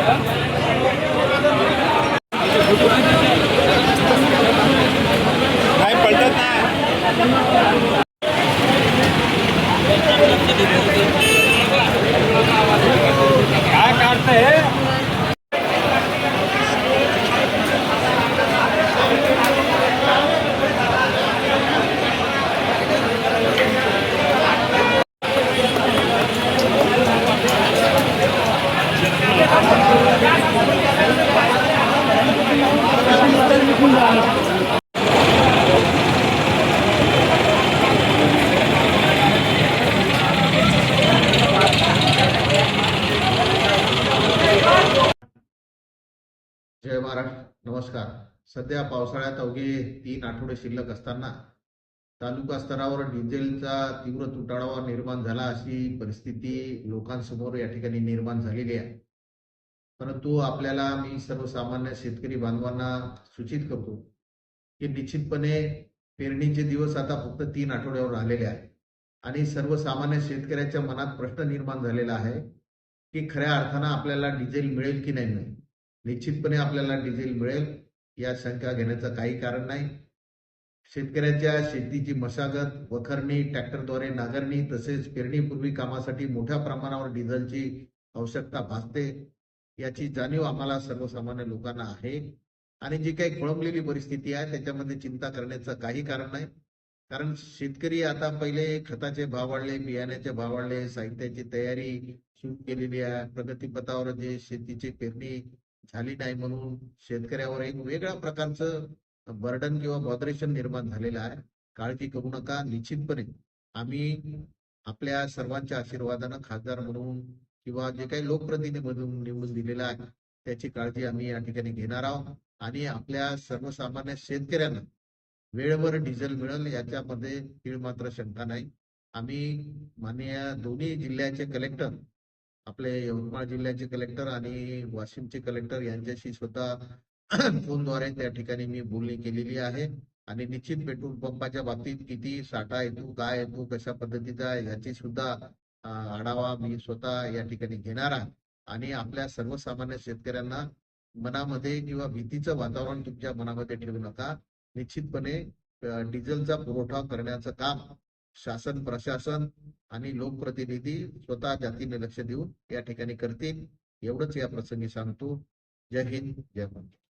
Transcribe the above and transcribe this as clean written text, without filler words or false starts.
काय पडत नाही काय काढतंय जय महाराष्ट्र. नमस्कार. सध्या पावसाळ्यात अवघे 3 आठवडे शिल्लक असताना तालुका स्तरावर डिझेलचा तीव्र तुटवडा निर्माण झाला अशी परिस्थिती लोकांसमोर या ठिकाणी निर्माण झालेली आहे. परंतु आपल्याला मी सर्वसामान्य शेतकरी बांधवांना सूचित करतो की निश्चितपणे पेरणीचे दिवस आता फक्त 3 आठवड्यावर राहिलेले आहेत आणि सर्वसामान्य शेतकऱ्याच्या मनात प्रश्न निर्माण झालेला आहे की खऱ्या अर्थानं आपल्याला डिझेल मिळेल की नाही मिळेल. निश्चितपणे आपल्याला डिझेल मिळेल या शंका घेण्याचं काही कारण नाही. शेतकऱ्याच्या शेतीची मशागत, वखरणी, ट्रॅक्टरद्वारे नांगरणी तसेच पेरणीपूर्वी कामासाठी मोठ्या प्रमाणावर डिझेलची आवश्यकता भासते याची जाणीव आम्हाला सर्वसामान्य लोकांना आहे आणि जी काही खोळंबलेली परिस्थिती आहे त्याच्यामध्ये चिंता करण्याचं काही कारण नाही. कारण शेतकरी आता पहिले खताचे भाव वाढले, बियाण्याचे भाव वाढले, साहित्याची तयारी सुरू केलेली आहे. प्रगतीपथावर जे शेतीची पेरणी झाली नाही म्हणून शेतकऱ्यावर एक वेगळ्या प्रकारचं बर्डन किंवा बॉदरेशन निर्माण झालेलं आहे. काळजी करू नका. निश्चितपणे आम्ही आपल्या सर्वांच्या आशीर्वादानं खासदार म्हणून किंवा जे काही लोकप्रतिनिधी म्हणून निवडून दिलेला आहे त्याची काळजी आम्ही या ठिकाणी घेणार आहोत आणि आपल्या सर्वसामान्य शेतकऱ्यांना वेळेवर डिझेल मिळेल याच्यामध्ये तीळ मात्र शंका नाही. आम्ही माननीय दोन्ही जिल्ह्याचे कलेक्टर, आपले यवतमाळ जिल्ह्याचे कलेक्टर आणि वाशिमचे कलेक्टर यांच्याशी स्वतः फोनद्वारे त्या ठिकाणी मी बोलणी केलेली आहे आणि निश्चित पेट्रोल पंपाच्या बाबतीत किती साठा येतो, काय येतो, कशा पद्धतीचा याची सुद्धा आढावा मी स्वतः या ठिकाणी घेणार आहे आणि आपल्या सर्वसामान्य शेतकऱ्यांना मनामध्ये किंवा भीतीचं वातावरण तुमच्या मनामध्ये ठेवू नका. निश्चितपणे डिझेलचा पुरवठा करण्याचं काम शासन, प्रशासन आणि लोकप्रतिनिधी स्वतः जातीने लक्ष देऊन या ठिकाणी करतील एवढंच या प्रसंगी सांगतो. जय हिंद, जय महाराष्ट्र.